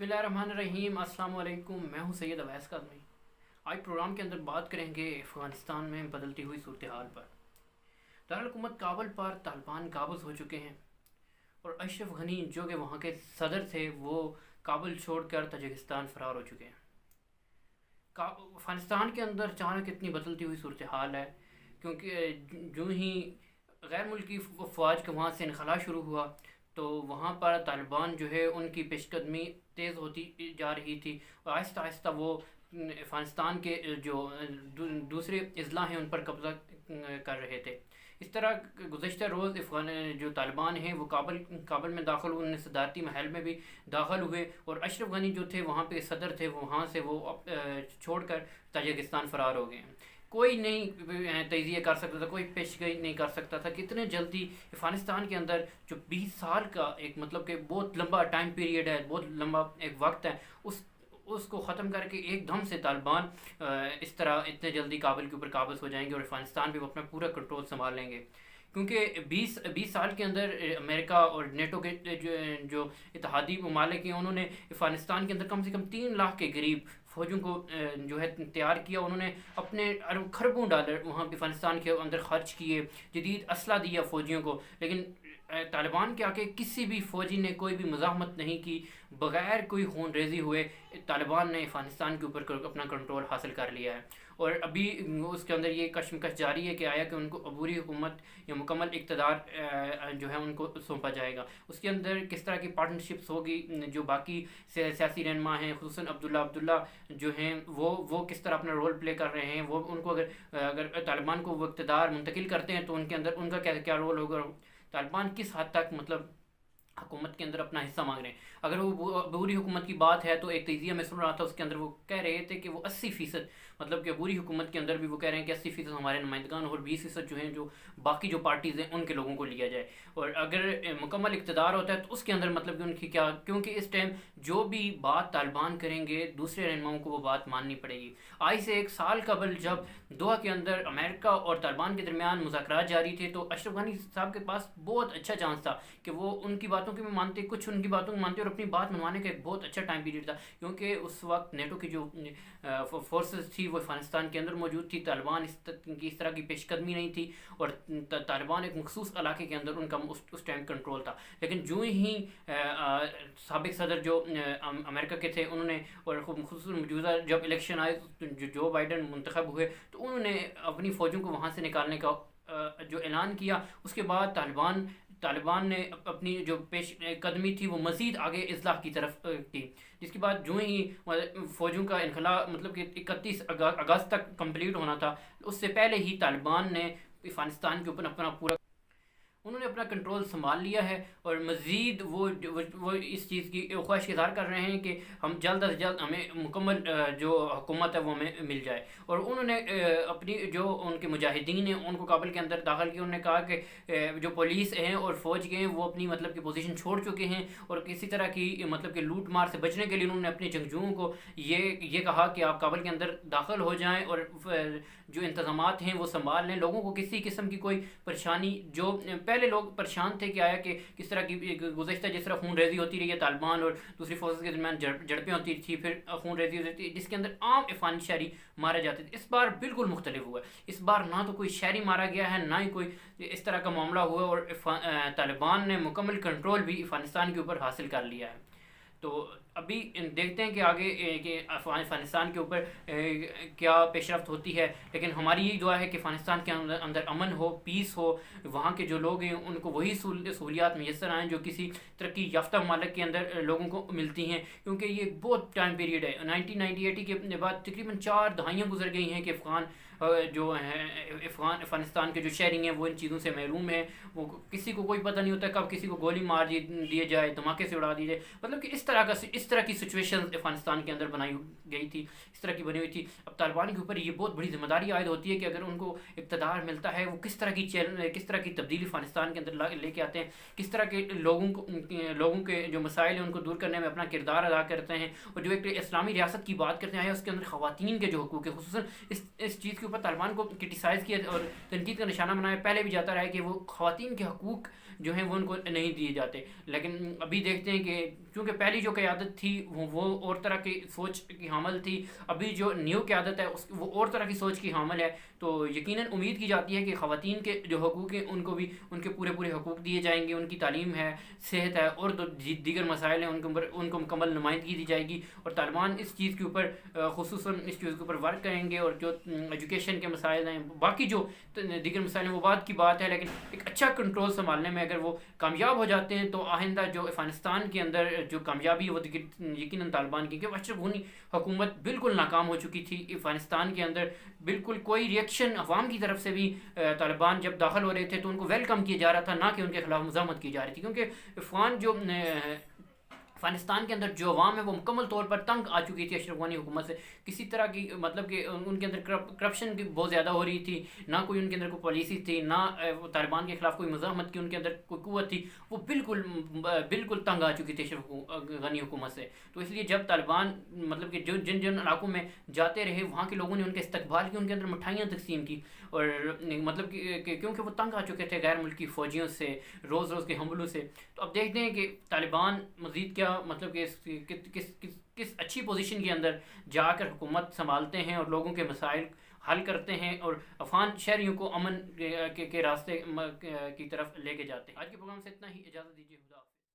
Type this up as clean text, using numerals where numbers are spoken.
बिस्मिल्लाहिर्रहमानिर्रहीम। अस्सलाम वालेकुम। मैं हूं सैयद अवैस काज़मी। आज प्रोग्राम के अंदर बात करेंगे अफ़गानिस्तान में बदलती हुई सूरत हाल पर। दारुल-हुकूमत काबुल पर तालिबान काबज़ हो चुके हैं और अशरफ गनी जो कि वहाँ के सदर थे वो काबुल छोड़कर तजाकिस्तान फ़रार हो चुके हैं। अफ़गानिस्तान के अंदर अचानक इतनी बदलती हुई सूरत हाल है क्योंकि जो ही गैर मुल्की फ़ौज का वहाँ से इनखला शुरू हुआ तो वहाँ पर तालिबान जो है उनकी पेशकदमी तेज़ होती जा रही थी और आहिस्ता आहिस्ता वो अफ़गानिस्तान के जो दूसरे अजला हैं उन पर कब्ज़ा कर रहे थे। इस तरह गुज़श्ता रोज़ अफ़गान जो तालिबान हैं वो काबुल में दाखिल हुए, उन्हें सदारती महल में भी दाखिल हुए और अशरफ गनी जो थे वहाँ पे सदर थे वहाँ से वो छोड़कर ताजिकिस्तान फ़रार हो गए हैं। कोई नहीं तजिया कर सकता था, कोई पेशगोई नहीं कर सकता था कि इतने जल्दी अफ़गानिस्तान के अंदर जो 20 साल का एक मतलब कि बहुत लंबा टाइम पीरियड है, बहुत लंबा एक वक्त है, उसको ख़त्म करके एकदम से तालिबान इस तरह इतने जल्दी काबुल के ऊपर काबज़ हो जाएंगे और अफ़गानिस्तान पे वो अपना पूरा कंट्रोल संभाल लेंगे। क्योंकि 20 साल के अंदर अमेरिका और नेटो के जो इत्तेहादी ममालिक हैं उन्होंने अफ़गानिस्तान के अंदर कम से कम 3 लाख के करीब फ़ौजों को जो है तैयार किया। उन्होंने अपने अरब खरबों डॉलर वहाँ अफ़गानिस्तान के अंदर खर्च किए, जदीद असला दिया फ़ौजियों को, लेकिन तालिबान के आके किसी भी फ़ौजी ने कोई भी मज़ाहमत नहीं की। बग़ैर कोई खून रेज़ी हुए तालिबान ने अफ़गानिस्तान के ऊपर अपना कंट्रोल हासिल कर लिया है और अभी उसके अंदर ये कशमकश जारी है कि आया कि उनको अबूरी हुकूमत या मुकम्मल इक़्तिदार जो है उनको सौंपा जाएगा। उसके अंदर किस तरह की पार्टनरशिप्स होगी, जो बाकी सियासी रहनुमा हैं खुसूसन अब्दुल्ला जो हैं वो किस तरह अपना रोल प्ले कर रहे हैं, वो उनको अगर तालिबान को वो इक़्तिदार मुंतकिल करते हैं तो उनके अंदर उनका क्या क्या रोल होगा, तालिबान किस हद तक मतलब हुकूमत के अंदर अपना हिस्सा मांग रहे हैं। अगर वो अबूरी हुकूमत की बात है तो एक तजिया में सुन रहा था, उसके अंदर वो कह रहे थे कि वो 80% मतलब कि अबूरी हुकूमत के अंदर भी वो कह रहे हैं कि 80% हमारे नुमाइंदगान और 20% जो हैं जो बाकी जो पार्टीज़ हैं उनके लोगों को लिया जाए। और अगर मुकम्मल इक़्तिदार होता है तो उसके अंदर मतलब कि उनकी क्या, क्योंकि इस टाइम जो भी बात तालिबान करेंगे दूसरे रहनुमाओं को वो बात माननी पड़ेगी। आज से 1 साल कबल जब दोहा के अंदर अमेरिका और तालिबान के दरमियान मुज़ाकरात जारी थे तो अशरफ गनी साहब के पास बहुत अच्छा चांस था कि वो उनकी बातों की भी मानते, कुछ उनकी बातों को मानते और अपनी बात मनवाने का एक बहुत अच्छा टाइम पीरियड था। क्योंकि उस वक्त नेटो की जो फोर्सेस थी वो अफ़गानिस्तान के अंदर मौजूद थी, तालिबान इस तरह की पेशकदमी नहीं थी और तालिबान एक मखसूस इलाके के अंदर उनका उस टाइम कंट्रोल था। लेकिन जो ही साबिक सदर जो अमेरिका के थे उन्होंने और खुसूसन मौजूदा जब इलेक्शन आए जो बाइडन मुंतखब हुए तो उन्होंने अपनी फ़ौजों को वहाँ से निकालने का जो ऐलान किया। उसके बाद तालिबान ने अपनी जो पेश कदमी थी वो मज़ीद आगे इस्लाह की तरफ की, जिसके बाद जो ही फ़ौजों का इनखला मतलब कि 31 अगस्त तक कंप्लीट होना था, उससे पहले ही तालिबान ने अफ़गानिस्तान के ऊपर उन्होंने अपना कंट्रोल संभाल लिया है और मज़ीद वो इस चीज़ की ख्वाहिश का इज़हार कर रहे हैं कि हम जल्द अज जल्द हमें मुकम्मल जो हुकूमत है वो हमें मिल जाए। और उन्होंने अपनी जो उनके मुजाहिदीन हैं उनको काबुल के अंदर दाखिल किया। उन्होंने कहा कि जो पुलिस हैं और फ़ौज के हैं वो अपनी मतलब की पोजीशन छोड़ चुके हैं और किसी तरह की मतलब कि लूट मार से बचने के लिए उन्होंने अपने जंगजुओं को ये कहा कि आप काबुल के अंदर दाखिल हो जाएँ और जो इंतज़ामात हैं वो संभाल लें, लोगों को किसी किस्म की कोई परेशानी, जो पहले लोग परेशान थे कि आया कि किस तरह की गुज़श्ता जिस तरह खून रेज़ी होती रही है तालिबान और दूसरी फोर्सेस के दरमियान झड़पें होती थी, फिर खून रेज़ी होती थी जिसके अंदर आम अफ़गानी शहरी मारे जाते थे। इस बार बिल्कुल मुख्तलिफ हुआ। इस बार ना तो कोई शहरी मारा गया है ना ही कोई इस तरह का मामला हुआ और तालिबान ने मुकम्मल कंट्रोल भी अफ़गानिस्तान के ऊपर हासिल कर लिया है। तो अभी देखते हैं कि आगे कि अफ़गानिस्तान के ऊपर क्या पेशरफ्त होती है। लेकिन हमारी यही दुआ है कि अफ़गानिस्तान के अंदर अमन हो, पीस हो, वहाँ के जो लोग हैं उनको वही सहूलियात मैसर आएँ जो किसी तरक्की याफ्ता ममालिक के अंदर लोगों को मिलती हैं। क्योंकि ये बहुत टाइम पीरियड है, 1980 के बाद तकरीबन 4 दहाइयाँ गुजर गई हैं कि जो हैं अफ़गानिस्तान के जो शहरी हैं वो इन चीज़ों से महरूम हैं। वो किसी को कोई पता नहीं होता कब किसी को गोली मार दिए जाए, धमाके से उड़ा दिए जाए, मतलब कि इस तरह की सिचुएशन अफ़गानिस्तान के अंदर बनाई गई थी, इस तरह की बनी हुई थी। अब तालिबान के ऊपर ये बहुत बड़ी जिम्मेदारी आयद होती है कि अगर उनको इक़्तिदार मिलता है वो किस तरह की तब्दीली अफ़गानिस्तान के अंदर लेके आते हैं, किस तरह के लोगों के जो मसाइल हैं उनको दूर करने में अपना किरदार अदा करते हैं। और जो एक इस्लामी रियासत की बात करते हैं उसके अंदर ख़वातीन के जो हकूक़ है, खुसूसन इस चीज़ के ऊपर तालिबान को क्रिटिसाइज़ किया और तनकीद का निशाना बनाया पहले भी जाता रहा है कि वो ख़वातीन के हकूक़ جو ہیں وہ ان کو نہیں دیے جاتے. لیکن ابھی دیکھتے ہیں کہ چونکہ پہلی جو قیادت تھی وہ اور طرح کی سوچ کی حامل تھی، ابھی جو نیو قیادت ہے وہ اور طرح کی سوچ کی حامل ہے. تو یقیناً امید کی جاتی ہے کہ خواتین کے جو حقوق ہیں ان کو بھی ان کے پورے پورے حقوق دیے جائیں گے، ان کی تعلیم ہے، صحت ہے اور دیگر مسائل ہیں ان کو مکمل نمائندگی دی جائے گی. اور طالبان اس چیز کے اوپر خصوصاً اس چیز کے اوپر ورک کریں گے. اور جو ایجوکیشن کے مسائل ہیں، باقی جو دیگر مسائل ہیں وہ بات کی بات ہے، لیکن ایک اچھا کنٹرول سنبھالنے میں اگر وہ کامیاب ہو جاتے ہیں تو آئندہ جو افغانستان کے اندر جو کامیابی ہے وہ یقیناً طالبان کی، کہ اشرف غنی حکومت بالکل ناکام ہو چکی تھی افغانستان کے اندر. بالکل کوئی ریئیکشن عوام کی طرف سے بھی طالبان جب داخل ہو رہے تھے تو ان کو ویلکم کیا جا رہا تھا، نہ کہ ان کے خلاف مزاحمت کی جا رہی تھی. کیونکہ افغانستان کے اندر جو عوام ہے وہ مکمل طور پر تنگ آ چکی تھی اشرف غنی حکومت سے. کسی طرح کی مطلب کہ ان کے اندر کرپشن کی بہت زیادہ ہو رہی تھی، نہ کوئی ان کے اندر کوئی پالیسی تھی، نہ طالبان کے خلاف کوئی مزاحمت کی ان کے اندر کوئی قوت تھی. وہ بالکل تنگ آ چکی تھی اشرف غنی حکومت سے. تو اس لیے جب طالبان مطلب کہ جن علاقوں میں جاتے رہے وہاں کے لوگوں نے ان کے استقبال کی، ان کے اندر مٹھائیاں تقسیم کی. اور مطلب کہ کیونکہ وہ تنگ آ چکے تھے غیر ملکی فوجیوں سے، روز کے حملوں سے. تو اب دیکھتے ہیں کہ طالبان مزید کیا مطلب کہ کس اچھی پوزیشن کے اندر جا کر حکومت سنبھالتے ہیں اور لوگوں کے مسائل حل کرتے ہیں اور افغان شہریوں کو امن کے راستے کی طرف لے کے جاتے ہیں. آج کے پروگرام سے اتنا ہی، اجازت دیجیے. خدا حافظ.